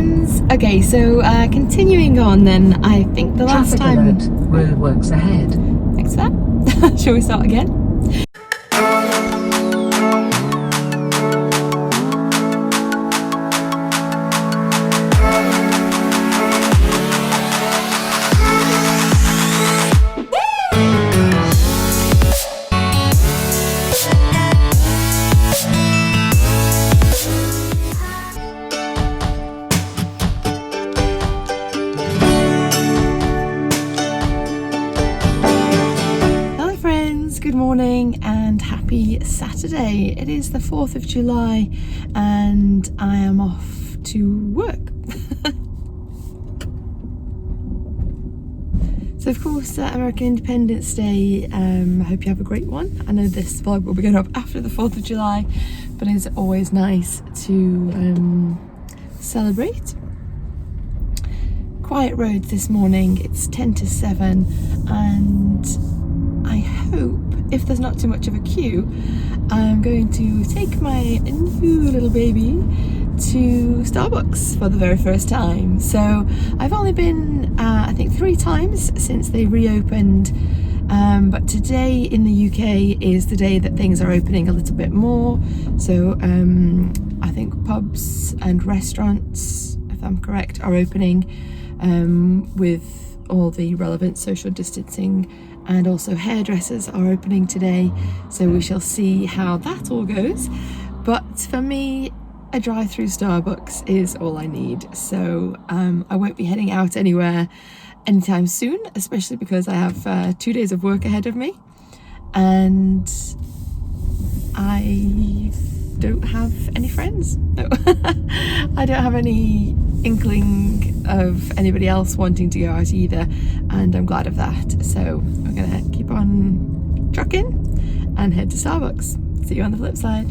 friends. Okay, so continuing on then, I think the last Traffic time... alert. Roadworks ahead. Thanks for that. Shall we start again? Good morning and happy Saturday. It is the 4th of July and I am off to work. So of course American Independence Day, I hope you have a great one. I know this vlog will be going up after the 4th of July, but it's always nice to celebrate. Quiet roads this morning, it's 10 to 7 and I hope, if there's not too much of a queue, I'm going to take my new little baby to Starbucks for the very first time. So I've only been, I think 3 times since they reopened, but today in the UK is the day that things are opening a little bit more. So I think pubs and restaurants, if I'm correct, are opening with all the relevant social distancing, and also hairdressers are opening today, so we shall see how that all goes. But for me, a drive-through Starbucks is all I need, so I won't be heading out anywhere anytime soon, especially because I have 2 days of work ahead of me and I don't have any friends. No. I don't have any inkling of anybody else wanting to go out either, and I'm glad of that. So we're gonna keep on trucking and head to Starbucks. See you on the flip side.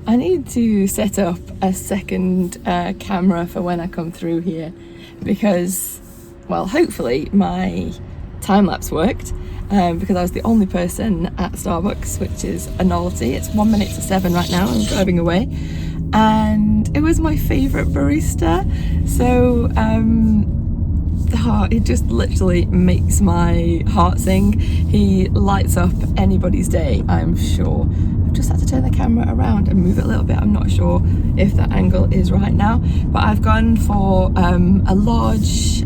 I need to set up a second camera for when I come through here because, well, hopefully my time-lapse worked because I was the only person at Starbucks, which is a novelty. It's 1 minute to 7 right now, I'm driving away, and it was my favourite barista, so it just literally makes my heart sing. He lights up anybody's day, I'm sure. I've just had to turn the camera around and move it a little bit. I'm not sure if that angle is right now, but I've gone for a large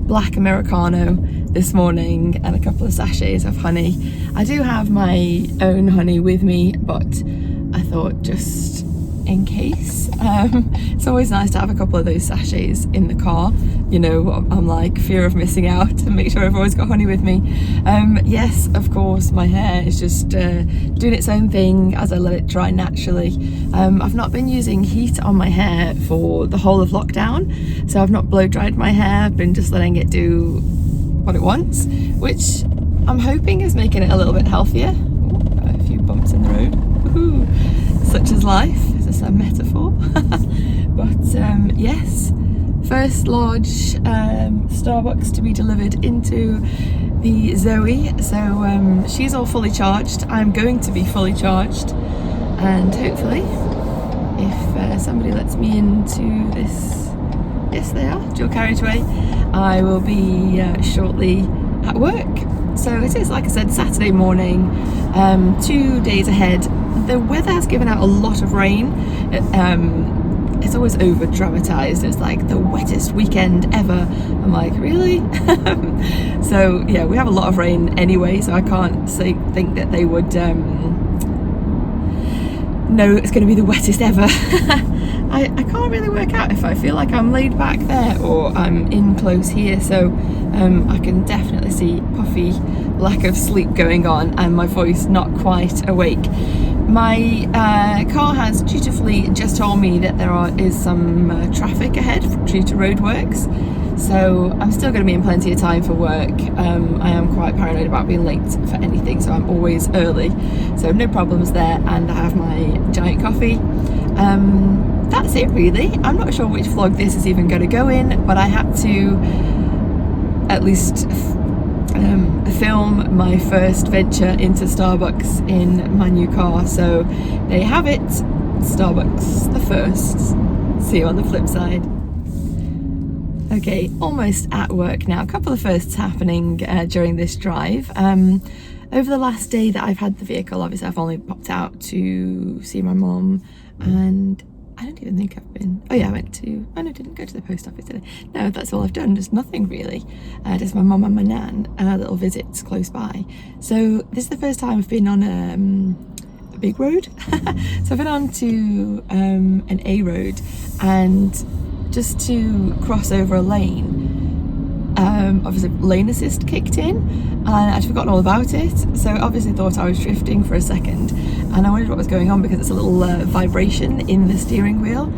black Americano this morning and a couple of sachets of honey. I do have my own honey with me, but I thought just in case. It's always nice to have a couple of those sachets in the car, you know. I'm like fear of missing out and make sure I've always got honey with me. Yes, of course, my hair is just doing its own thing as I let it dry naturally. I've not been using heat on my hair for the whole of lockdown, so I've not blow dried my hair. I've been just letting it do what it wants, which I'm hoping is making it a little bit healthier. Ooh, got a few bumps in the road. Woohoo. Such is life. Is this a metaphor? But yes, first large Starbucks to be delivered into the Zoe. So she's all fully charged. I'm going to be fully charged, and hopefully, if somebody lets me into this, yes they are, dual carriageway, I will be shortly at work. So it is, like I said, Saturday morning, 2 days ahead. The weather has given out a lot of rain. It's always over dramatized. It's like the wettest weekend ever. I'm like, really? So yeah, we have a lot of rain anyway, so I can't think that they would know it's going to be the wettest ever. I can't really work out if I feel like I'm laid back there or I'm in close here, so I can definitely see puffy lack of sleep going on and my voice not quite awake. My car has dutifully just told me that there is some traffic ahead due to roadworks, so I'm still going to be in plenty of time for work. I am quite paranoid about being late for anything, so I'm always early, so no problems there, and I have my giant coffee. that's it really. I'm not sure which vlog this is even going to go in, but I had to at least film my first venture into Starbucks in my new car. So there you have it, Starbucks, the firsts. See you on the flip side. Okay, almost at work now. A couple of firsts happening during this drive. Over the last day that I've had the vehicle, obviously I've only popped out to see my mum, and I don't even think I've been, oh yeah, I didn't go to the post office today. No, that's all I've done, just nothing really. Just my mum and my nan, little visits close by. So this is the first time I've been on a big road. So I've been on to an A road, and just to cross over a lane, obviously lane assist kicked in and I'd forgotten all about it, so obviously thought I was drifting for a second, and I wondered what was going on because it's a little vibration in the steering wheel.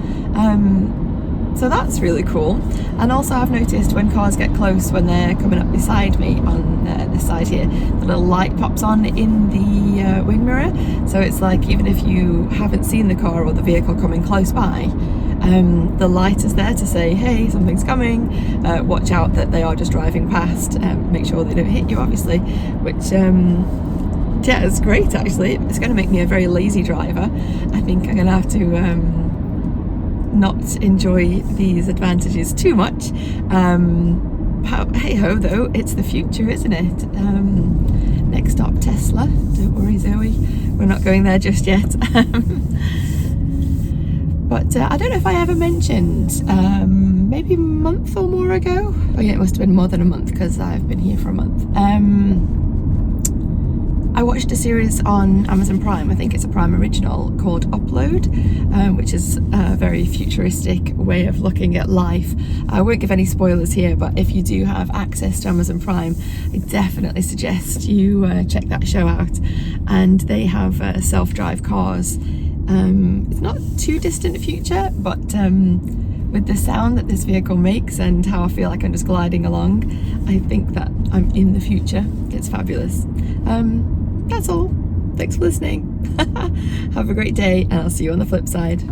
So that's really cool. And also I've noticed when cars get close, when they're coming up beside me on this side here, the little light pops on in the wing mirror, so it's like even if you haven't seen the car or the vehicle coming close by, the light is there to say, hey, something's coming, watch out that they are just driving past, make sure they don't hit you obviously, which yeah, it's great actually. It's going to make me a very lazy driver. I think I'm going to have to not enjoy these advantages too much. Hey ho though, it's the future, isn't it? Next stop Tesla, don't worry Zoe, we're not going there just yet. But I don't know if I ever mentioned, maybe a month or more ago. Oh yeah, it must have been more than a month because I've been here for a month. I watched a series on Amazon Prime, I think it's a Prime original, called Upload, which is a very futuristic way of looking at life. I won't give any spoilers here, but if you do have access to Amazon Prime, I definitely suggest you check that show out. And they have self-drive cars. It's not too distant future, but with the sound that this vehicle makes and how I feel like I'm just gliding along, I think that I'm in the future. It's fabulous. That's all. Thanks for listening. Have a great day, and I'll see you on the flip side.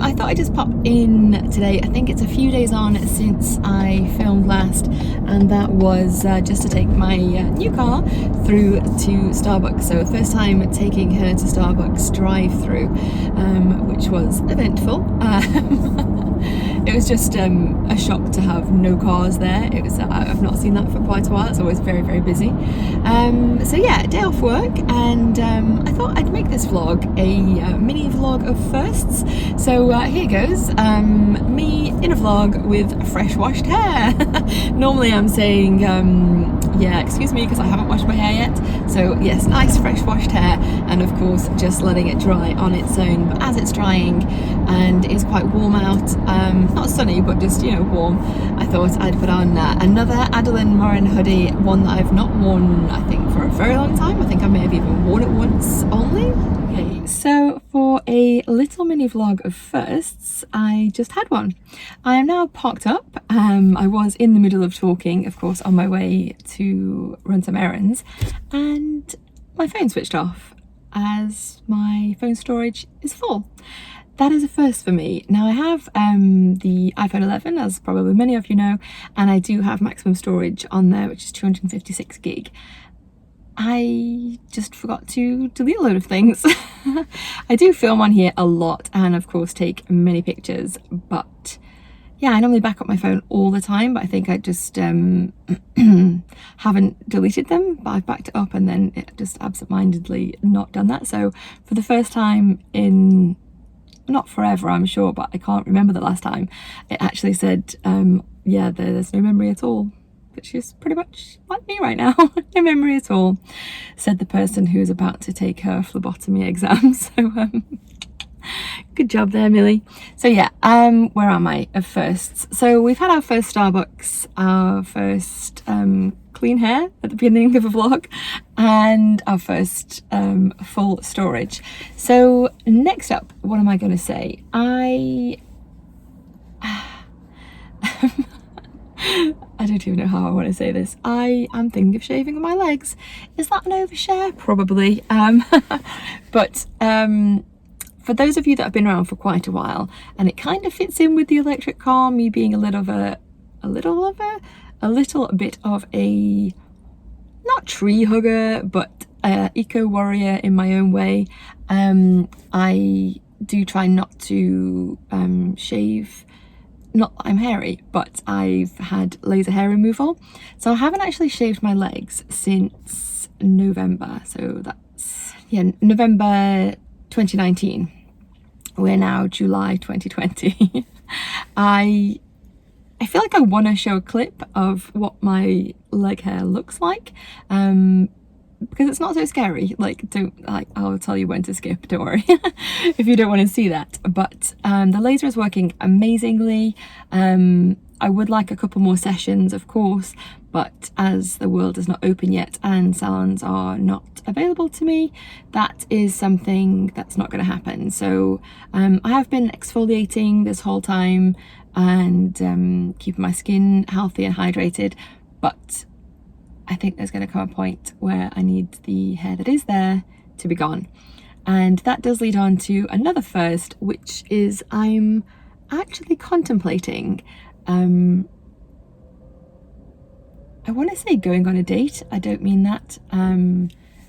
I thought I'd just pop in today. I think it's a few days on since I filmed last, and that was just to take my new car through to Starbucks. So first time taking her to Starbucks drive-through, which was eventful. It was just a shock to have no cars there. It was I've not seen that for quite a while. It's always very, very busy. So yeah, day off work, and I thought I'd make this vlog a mini vlog of firsts. So here goes, me in a vlog with fresh washed hair. Normally I'm saying, yeah, excuse me, because I haven't washed my hair yet. So yes, nice fresh washed hair, and of course just letting it dry on its own. But as it's drying and it's quite warm out, not sunny but just, you know, warm, I thought I'd put on another Adeline Morin hoodie, one that I've not worn I think for a very long time. I think I may have even worn it once only. Okay, so for a little mini vlog of firsts, I just had one. I am now parked up. I was in the middle of talking, of course, on my way to run some errands, and my phone switched off as my phone storage is full. That is a first for me. Now I have the iPhone 11, as probably many of you know, and I do have maximum storage on there, which is 256 gig. I just forgot to delete a load of things. I do film on here a lot and of course take many pictures, but yeah, I normally back up my phone all the time, but I think I just haven't deleted them, but I've backed it up and then it just absentmindedly not done that. So for the first time in, not forever I'm sure, but I can't remember the last time, it actually said, yeah, there's no memory at all. Which is pretty much like me right now. No memory at all, said the person who's about to take her phlebotomy exam. So good job there, Millie. So yeah, where am I? Of firsts. So we've had our first Starbucks, our first clean hair at the beginning of a vlog, and our first full storage. So next up, what am I going to say? I don't even know how I want to say this. I am thinking of shaving my legs. Is that an overshare? Probably. But for those of you that have been around for quite a while, and it kind of fits in with the electric car, me being a little bit of a, not tree hugger, but eco warrior in my own way. I do try not to shave. Not that I'm hairy, but I've had laser hair removal. So I haven't actually shaved my legs since November. So that's, yeah, November 2019. We're now July 2020. I feel like I want to show a clip of what my leg hair looks like. Because it's not so scary. I'll tell you when to skip, don't worry, if you don't want to see that. But the laser is working amazingly. I would like a couple more sessions, of course, but as the world is not open yet and salons are not available to me, that is something that's not going to happen. So I have been exfoliating this whole time and keeping my skin healthy and hydrated, but I think there's going to come a point where I need the hair that is there to be gone. And that does lead on to another first, which is I'm actually contemplating, I want to say going on a date. I don't mean that.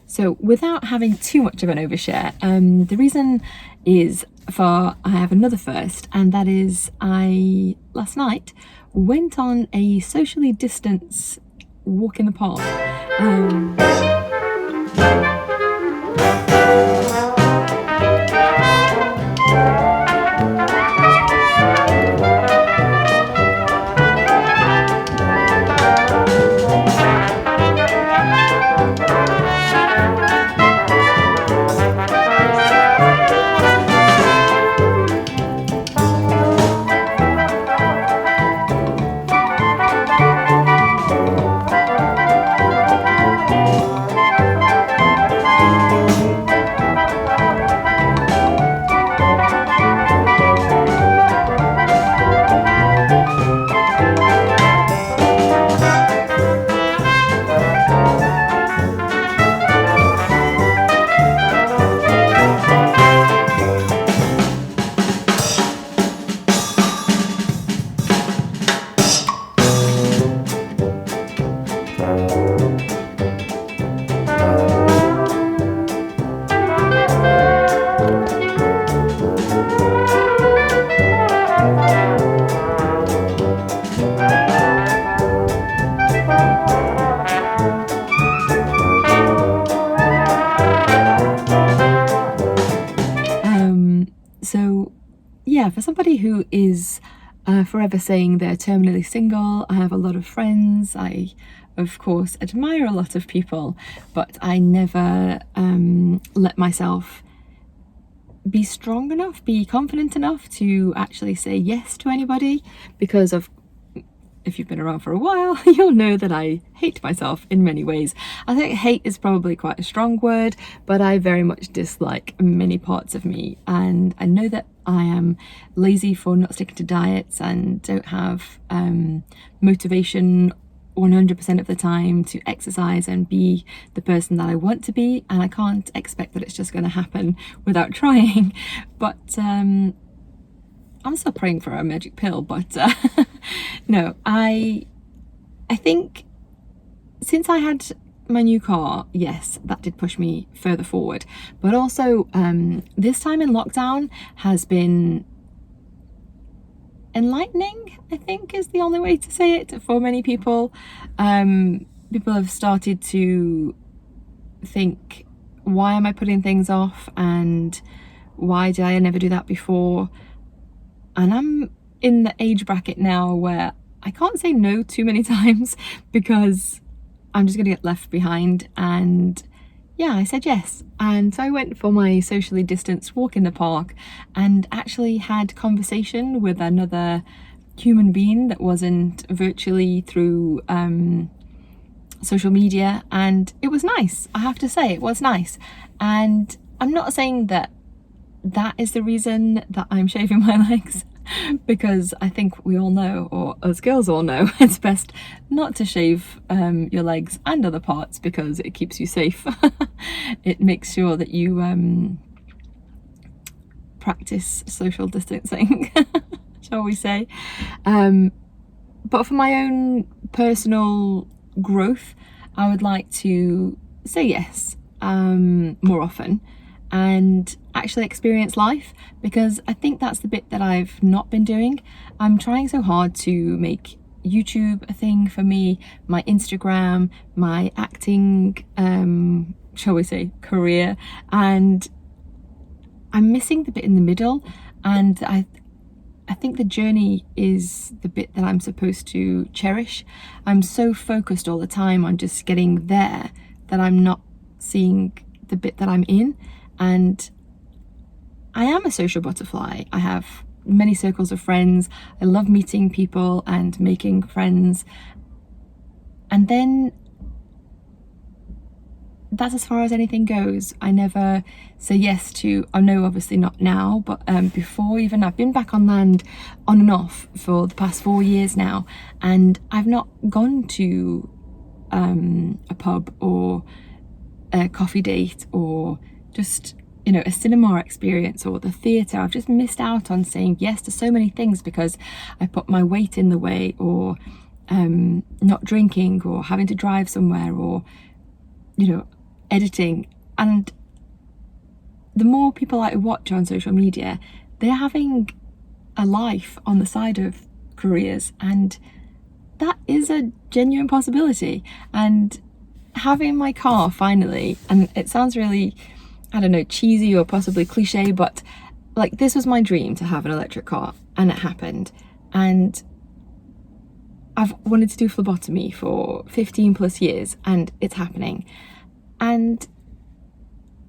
So without having too much of an overshare, the reason is I have another first, and that is I last night went on a socially distanced walk in the park. So yeah, for somebody who is forever saying they're terminally single, I have a lot of friends. I, of course, admire a lot of people, but I never let myself be strong enough, be confident enough to actually say yes to anybody, because of, if you've been around for a while, you'll know that I hate myself in many ways. I think hate is probably quite a strong word, but I very much dislike many parts of me. And I know that I am lazy for not sticking to diets and don't have motivation 100% of the time to exercise and be the person that I want to be. And I can't expect that it's just going to happen without trying. But I'm still praying for a magic pill, but no, I think since I had my new car, yes, that did push me further forward. But also, this time in lockdown has been enlightening, I think is the only way to say it, for many people. People have started to think, why am I putting things off, and why did I never do that before? And I'm in the age bracket now where I can't say no too many times because I'm just gonna get left behind. And yeah, I said yes. And so I went for my socially distanced walk in the park and actually had conversation with another human being that wasn't virtually through social media, and it was nice. I have to say, it was nice. And I'm not saying that that is the reason that I'm shaving my legs, because I think we all know, or us girls all know, it's best not to shave your legs and other parts because it keeps you safe. It makes sure that you practice social distancing, shall we say. But for my own personal growth, I would like to say yes more often and actually experience life, because I think that's the bit that I've not been doing. I'm trying so hard to make YouTube a thing for me, my Instagram, my acting, shall we say, career, and I'm missing the bit in the middle. And I think the journey is the bit that I'm supposed to cherish. I'm so focused all the time on just getting there that I'm not seeing the bit that I'm in. And I am a social butterfly. I have many circles of friends. I love meeting people and making friends. And then that's as far as anything goes. I never say yes to, I know obviously not now, but before even, I've been back on land on and off for the past 4 years now, and I've not gone to a pub or a coffee date or just, you know, a cinema experience or the theatre. I've just missed out on saying yes to so many things because I put my weight in the way, or not drinking, or having to drive somewhere, or, you know, editing. And the more people I watch on social media, they're having a life on the side of careers, and that is a genuine possibility. And having my car finally, and it sounds really, I don't know, cheesy or possibly cliche, but like, this was my dream to have an electric car, and it happened. And I've wanted to do phlebotomy for 15 plus years, and it's happening. And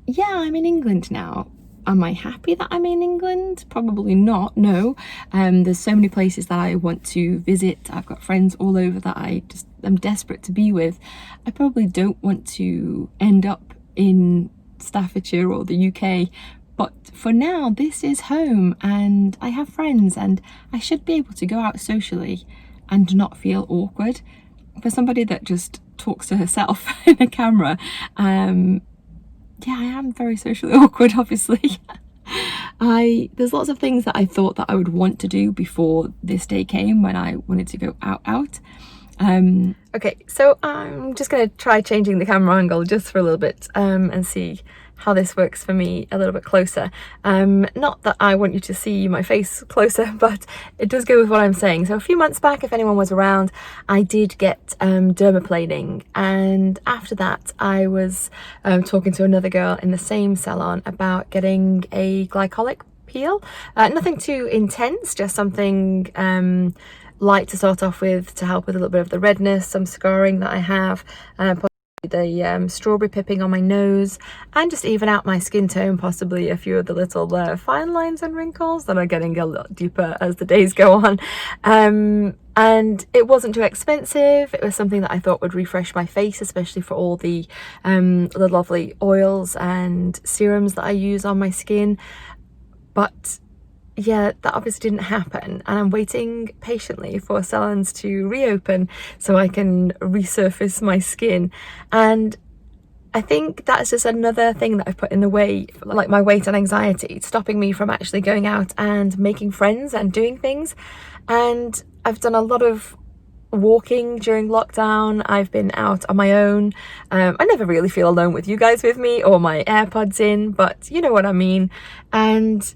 yeah, I'm in England now. Am I happy that I'm in England? Probably not, no. There's so many places that I want to visit. I've got friends all over that I'm desperate to be with. I probably don't want to end up in Staffordshire or the UK, but for now this is home and I have friends, and I should be able to go out socially and not feel awkward. For somebody that just talks to herself in a camera, yeah, I am very socially awkward, obviously. There's lots of things that I thought that I would want to do before this day came when I wanted to go out. Okay, so I'm just going to try changing the camera angle just for a little bit and see how this works for me a little bit closer. Not that I want you to see my face closer, but it does go with what I'm saying. So a few months back, if anyone was around, I did get dermaplaning, and after that I was talking to another girl in the same salon about getting a glycolic peel. Nothing too intense, just something light to start off with to help with a little bit of the redness, some scarring that I have, the strawberry pipping on my nose, and just even out my skin tone, possibly a few of the little fine lines and wrinkles that are getting a lot deeper as the days go on. And it wasn't too expensive. It was something that I thought would refresh my face, especially for all the lovely oils and serums that I use on my skin. But yeah, that obviously didn't happen, and I'm waiting patiently for salons to reopen so I can resurface my skin. And I think that's just another thing that I've put in the way, like my weight and anxiety, stopping me from actually going out and making friends and doing things. And I've done a lot of walking during lockdown. I've been out on my own. I never really feel alone with you guys with me or my AirPods in, but you know what I mean. And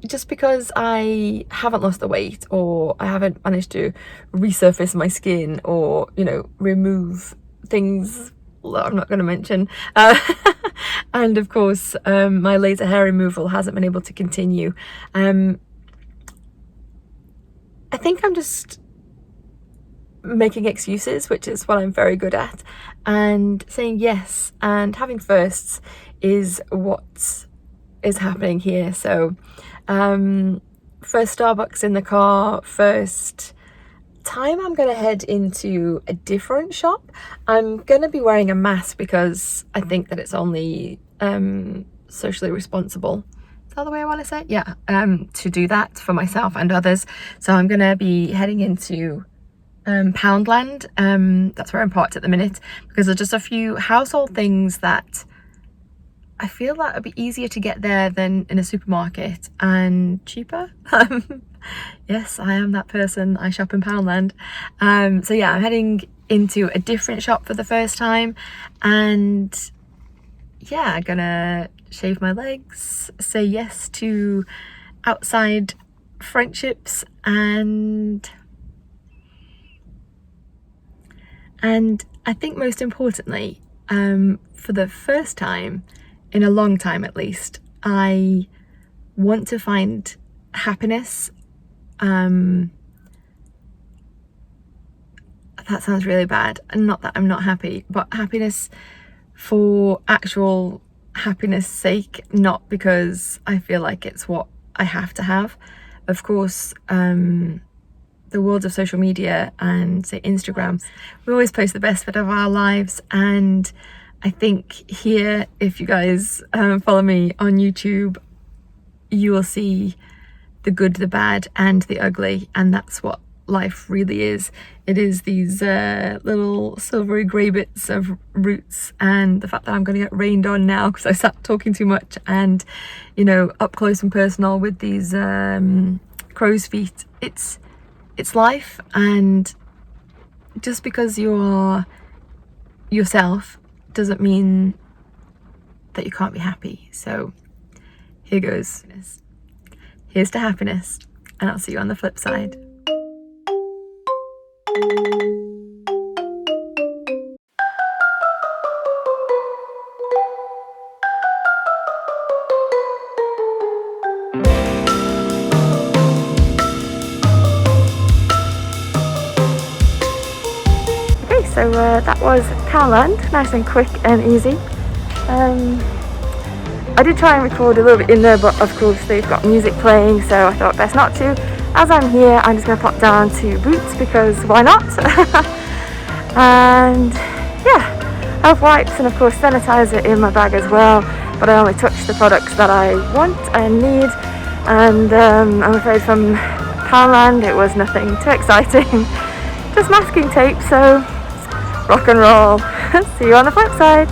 just because I haven't lost the weight, or I haven't managed to resurface my skin, or, you know, remove things that I'm not going to mention, and of course my laser hair removal hasn't been able to continue, I think I'm just making excuses, which is what I'm very good at, and saying yes and having firsts is what is happening here. So first Starbucks in the car, first time I'm gonna head into a different shop. I'm gonna be wearing a mask because I think that it's only socially responsible, is that the way I want to say it? Yeah, to do that for myself and others. So I'm gonna be heading into Poundland. That's where I'm parked at the minute, because there's just a few household things that I feel that it'd be easier to get there than in a supermarket, and cheaper. Yes, I am that person. I shop in Poundland. So yeah, I'm heading into a different shop for the first time, and yeah, I'm gonna shave my legs, say yes to outside friendships, and I think most importantly, for the first time in a long time at least, I want to find happiness. That sounds really bad, and not that I'm not happy, but happiness for actual happiness sake, not because I feel like it's what I have to have. Of course, the world of social media and say Instagram, we always post the best bit of our lives, and I think here, if you guys follow me on YouTube, you will see the good, the bad, and the ugly, and that's what life really is. It is these little silvery grey bits of roots, and the fact that I'm going to get rained on now because I sat talking too much, and, you know, up close and personal with these crow's feet. It's life, and just because you're yourself doesn't mean that you can't be happy. So here goes. Here's to happiness, and I'll see you on the flip side. Okay, so that was Poundland, nice and quick and easy. I did try and record a little bit in there, but of course they've got music playing, so I thought best not to. As I'm here, I'm just going to pop down to Boots because why not? And yeah, I have wipes and of course sanitizer in my bag as well, but I only touch the products that I want and need, and I'm afraid from Poundland it was nothing too exciting, just masking tape, so rock and roll. See you on the flip side.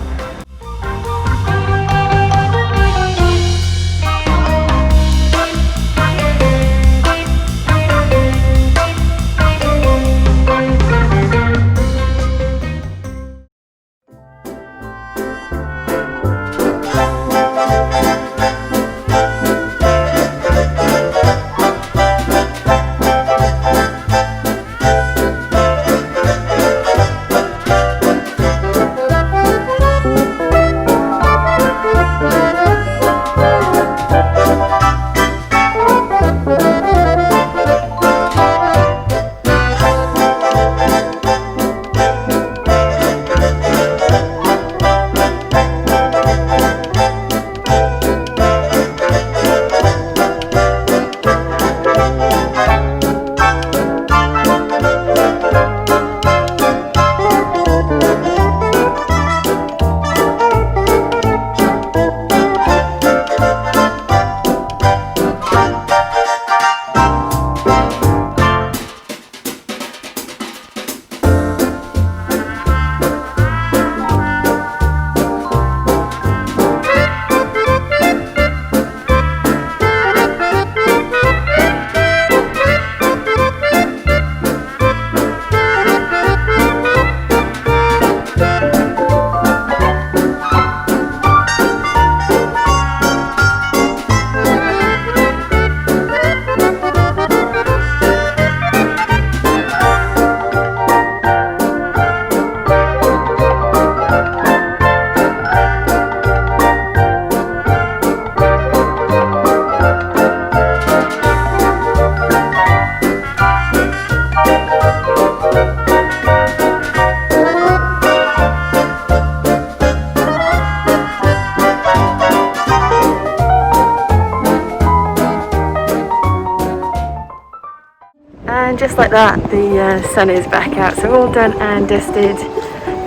And just like that, the sun is back out. So all done and dusted,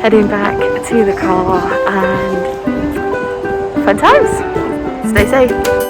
heading back to the car, and fun times. Stay safe.